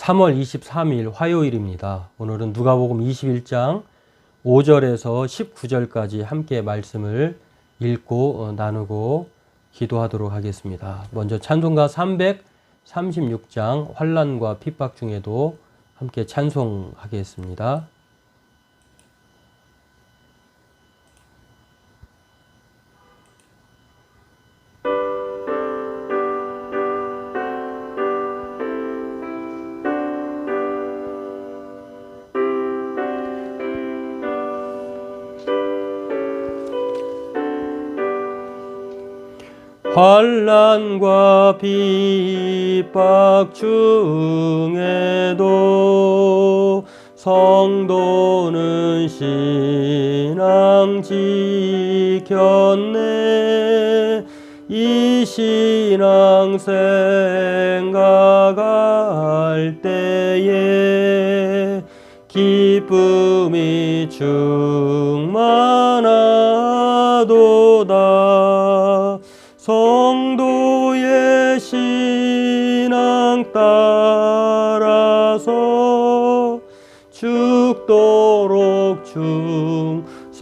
3월 23일 화요일입니다. 오늘은 누가복음 21장 5절에서 19절까지 함께 말씀을 읽고 나누고 기도하도록 하겠습니다. 먼저 찬송가 336장 환난과 핍박 중에도 함께 찬송하겠습니다. 환난과 핍박 중에도 성도는 신앙 지켰네. 이 신앙 생각할 때에 기쁨이 충만하도다. 성도의 신앙 따라서 죽도록 충성하겠네.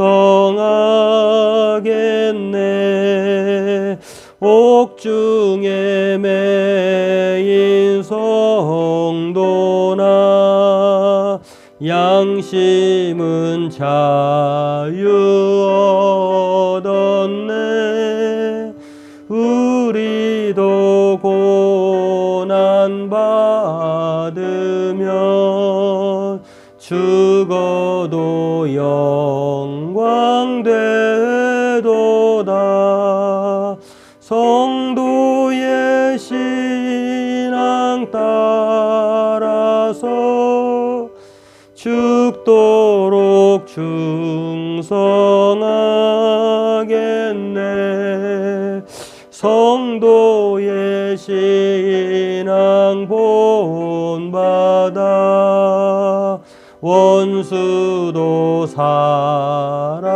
옥중에 매인 성도나 양심은 자유 얻었네. 우리도 고난 받으면 죽어도 영광 되도다. 성도의 신앙 따라서 죽도록 충성하겠네. 성도의 신앙 본받아 원수도 사랑하겠네.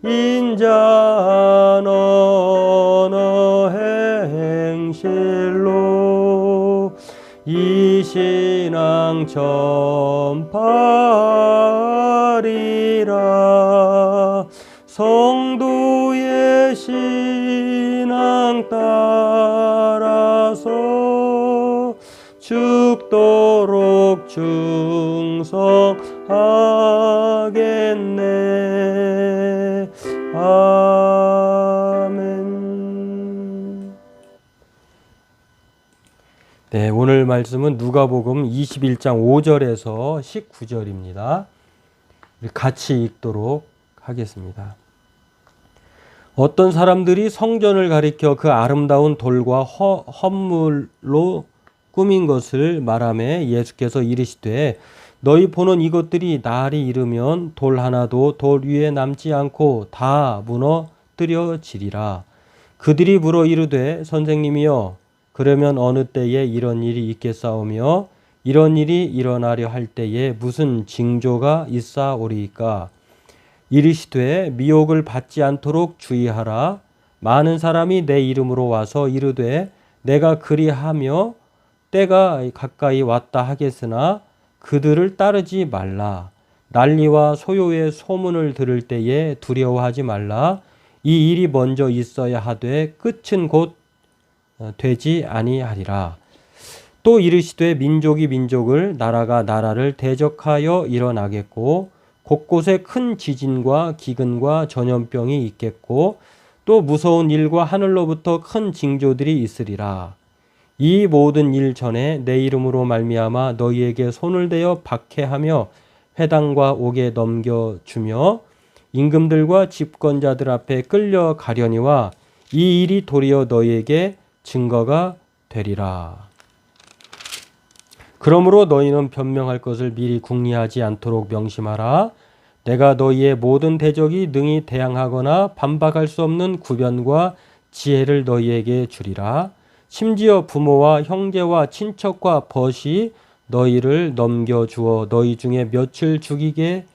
인자한 언어 행실로 이 신앙 전파하리라. 성도의 신앙 따라서 죽도록 충성하겠네. 아멘. 네, 오늘 말씀은 누가복음 21장 5절에서 19절입니다. 같이 읽도록 하겠습니다. 어떤 사람들이 성전을 가리켜 그 아름다운 돌과 헌물로 꾸민 것을 말하며 예수께서 이르시되 너희 보는 이것들이 날이 이르면 돌 하나도 돌 위에 남지 않고 다 무너뜨려지리라. 그들이 물어 이르되 선생님이여 그러면 어느 때에 이런 일이 있겠사오며 이런 일이 일어나려 할 때에 무슨 징조가 있사오리이까? 이르시되 미혹을 받지 않도록 주의하라. 많은 사람이 내 이름으로 와서 이르되 내가 그리하며 때가 가까이 왔다 하겠으나 그들을 따르지 말라. 난리와 소요의 소문을 들을 때에 두려워하지 말라. 이 일이 먼저 있어야 하되 끝은 곧 되지 아니하리라. 또 이르시되 민족이 민족을 나라가 나라를 대적하여 일어나겠고 곳곳에 큰 지진과 기근과 전염병이 있겠고 또 무서운 일과 하늘로부터 큰 징조들이 있으리라. 이 모든 일 전에 내 이름으로 말미암아 너희에게 손을 대어 박해하며 회당과 옥에 넘겨주며 임금들과 집권자들 앞에 끌려가려니와 이 일이 도리어 너희에게 증거가 되리라. 그러므로 너희는 변명할 것을 미리 궁리하지 않도록 명심하라. 내가 너희의 모든 대적이 능히 대항하거나 반박할 수 없는 구변과 지혜를 너희에게 주리라. 심지어 부모와 형제와 친척과 벗이 너희를 넘겨주어 너희 중에 몇을 죽이게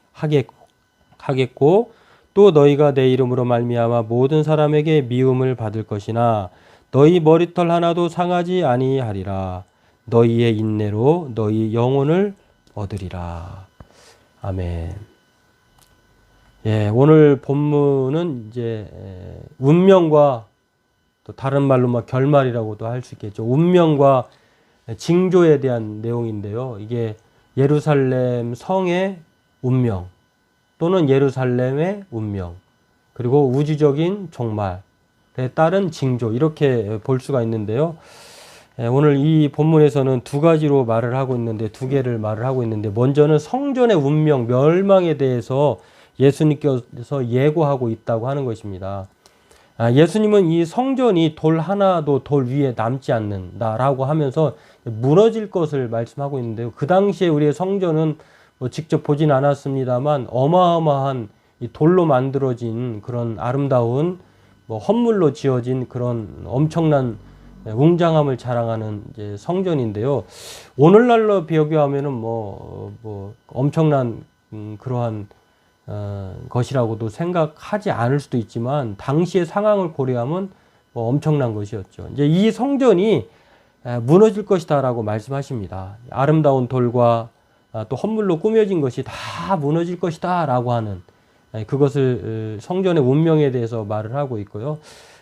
하겠고 또 너희가 내 이름으로 말미암아 모든 사람에게 미움을 받을 것이나 너희 머리털 하나도 상하지 아니하리라. 너희의 인내로 너희 영혼을 얻으리라. 아멘. 예, 오늘 본문은 이제 운명과 또 다른 말로 막 결말이라고도 할 수 있겠죠. 운명과 징조에 대한 내용인데요. 이게 예루살렘 성의 운명 또는 예루살렘의 운명 그리고 우주적인 종말에 따른 징조 이렇게 볼 수가 있는데요. 오늘 이 본문에서는 두 가지로 말을 하고 있는데 두 개를 말을 하고 있는데 먼저는 성전의 운명 멸망에 대해서 예수님께서 예고하고 있다고 하는 것입니다. 예수님은 이 성전이 돌 하나도 돌 위에 남지 않는다라고 하면서 무너질 것을 말씀하고 있는데요. 그 당시에 우리의 성전은 뭐 직접 보진 않았습니다만 어마어마한 이 돌로 만들어진 그런 아름다운 뭐 헌물로 지어진 그런 엄청난 웅장함을 자랑하는 이제 성전인데요. 오늘날로 비교하면은 뭐 엄청난 그러한 것이라고도 생각하지 않을 수도 있지만 당시의 상황을 고려하면 뭐 엄청난 것이었죠. 이제 이 성전이 무너질 것이다라고 말씀하십니다. 아름다운 돌과 또 헌물로 꾸며진 것이 다 무너질 것이다라고 하는 그것을 성전의 운명에 대해서 말을 하고 있고요.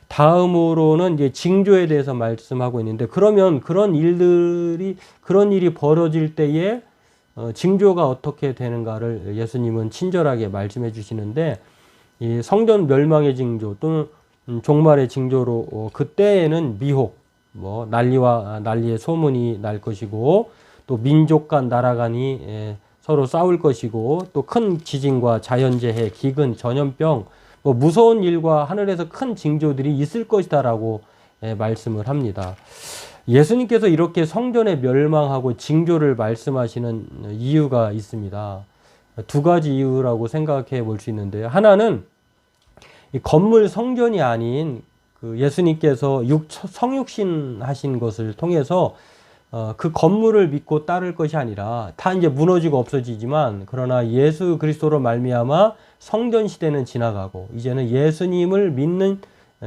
다음으로는 이제 징조에 대해서 말씀하고 있는데 그러면 그런 일이 벌어질 때에 징조가 어떻게 되는가를 예수님은 친절하게 말씀해 주시는데 이 성전 멸망의 징조 또는 종말의 징조로 그때에는 미혹, 뭐 난리와 난리의 소문이 날 것이고 또 민족 간 나라 간이 서로 싸울 것이고 또 큰 지진과 자연재해, 기근, 전염병 뭐 무서운 일과 하늘에서 큰 징조들이 있을 것이다라고 말씀을 합니다. 예수님께서 이렇게 성전의 멸망하고 징조를 말씀하시는 이유가 있습니다. 두 가지 이유라고 생각해 볼 수 있는데요. 하나는 이 건물 성전이 아닌 그 예수님께서 성육신 하신 것을 통해서 그 건물을 믿고 따를 것이 아니라 다 이제 무너지고 없어지지만 그러나 예수 그리스도로 말미암아 성전 시대는 지나가고 이제는 예수님을 믿는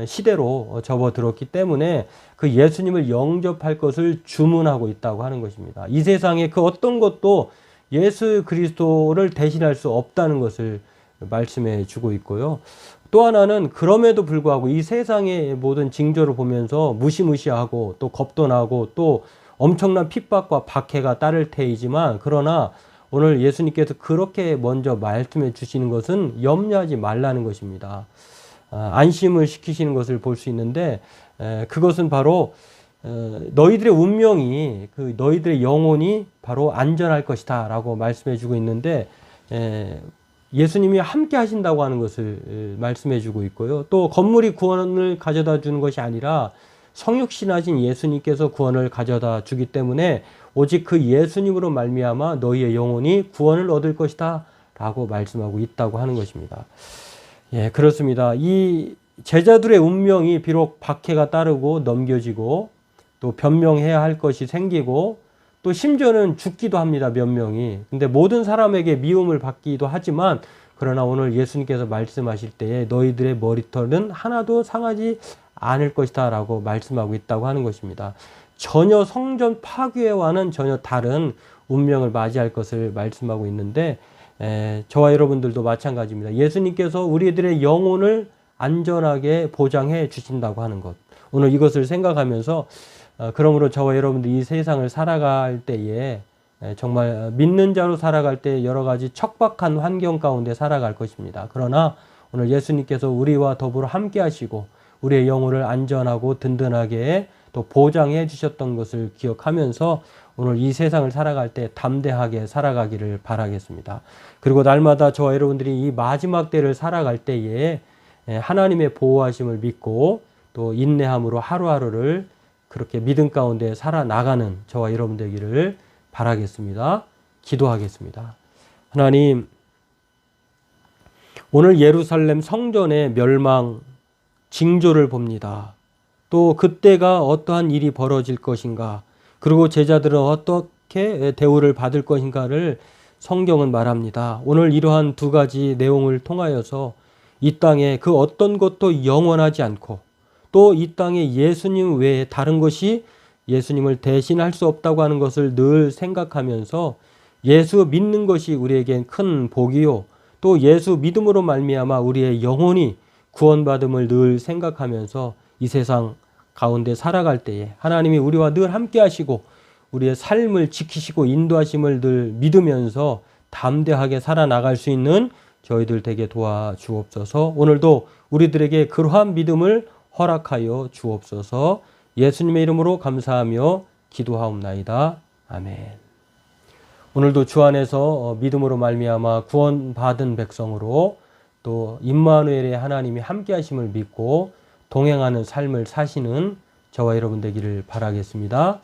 시대로 접어들었기 때문에 그 예수님을 영접할 것을 주문하고 있다고 하는 것입니다. 이 세상에 그 어떤 것도 예수 그리스도를 대신할 수 없다는 것을 말씀해 주고 있고요. 또 하나는 그럼에도 불구하고 이 세상의 모든 징조를 보면서 무시무시하고 또 겁도 나고 또 엄청난 핍박과 박해가 따를 테이지만 그러나 오늘 예수님께서 그렇게 먼저 말씀해 주시는 것은 염려하지 말라는 것입니다. 안심을 시키시는 것을 볼 수 있는데 그것은 바로 너희들의 운명이 그 너희들의 영혼이 바로 안전할 것이다 라고 말씀해 주고 있는데 예수님이 함께 하신다고 하는 것을 말씀해 주고 있고요. 또 건물이 구원을 가져다 주는 것이 아니라 성육신하신 예수님께서 구원을 가져다 주기 때문에 오직 그 예수님으로 말미암아 너희의 영혼이 구원을 얻을 것이다 라고 말씀하고 있다고 하는 것입니다. 예, 그렇습니다. 이 제자들의 운명이 비록 박해가 따르고 넘겨지고 또 변명해야 할 것이 생기고 또 심지어는 죽기도 합니다. 몇 명이. 근데 모든 사람에게 미움을 받기도 하지만 그러나 오늘 예수님께서 말씀하실 때에 너희들의 머리털은 하나도 상하지 않을 것이다 라고 말씀하고 있다고 하는 것입니다. 전혀 성전 파괴와는 전혀 다른 운명을 맞이할 것을 말씀하고 있는데 저와 여러분들도 마찬가지입니다. 예수님께서 우리들의 영혼을 안전하게 보장해 주신다고 하는 것. 오늘 이것을 생각하면서 그러므로 저와 여러분들 이 세상을 살아갈 때에 정말 믿는 자로 살아갈 때 여러 가지 척박한 환경 가운데 살아갈 것입니다. 그러나 오늘 예수님께서 우리와 더불어 함께 하시고 우리의 영혼을 안전하고 든든하게 또 보장해 주셨던 것을 기억하면서 오늘 이 세상을 살아갈 때 담대하게 살아가기를 바라겠습니다. 그리고 날마다 저와 여러분들이 이 마지막 때를 살아갈 때에 하나님의 보호하심을 믿고 또 인내함으로 하루하루를 그렇게 믿음 가운데 살아나가는 저와 여러분 되기를 바라겠습니다. 기도하겠습니다. 하나님, 오늘 예루살렘 성전의 멸망 징조를 봅니다. 또 그때가 어떠한 일이 벌어질 것인가, 그리고 제자들은 어떻게 대우를 받을 것인가를 성경은 말합니다. 오늘 이러한 두 가지 내용을 통하여서 이 땅에 그 어떤 것도 영원하지 않고 또 이 땅에 예수님 외에 다른 것이 예수님을 대신할 수 없다고 하는 것을 늘 생각하면서 예수 믿는 것이 우리에겐 큰 복이요. 또 예수 믿음으로 말미암아 우리의 영혼이 구원받음을 늘 생각하면서 이 세상 가운데 살아갈 때에 하나님이 우리와 늘 함께 하시고 우리의 삶을 지키시고 인도하심을 늘 믿으면서 담대하게 살아나갈 수 있는 저희들 되게 도와주옵소서. 오늘도 우리들에게 그러한 믿음을 허락하여 주옵소서. 예수님의 이름으로 감사하며 기도하옵나이다. 아멘. 오늘도 주 안에서 믿음으로 말미암아 구원받은 백성으로 또 임마누엘의 하나님이 함께 하심을 믿고 동행하는 삶을 사시는 저와 여러분 되기를 바라겠습니다.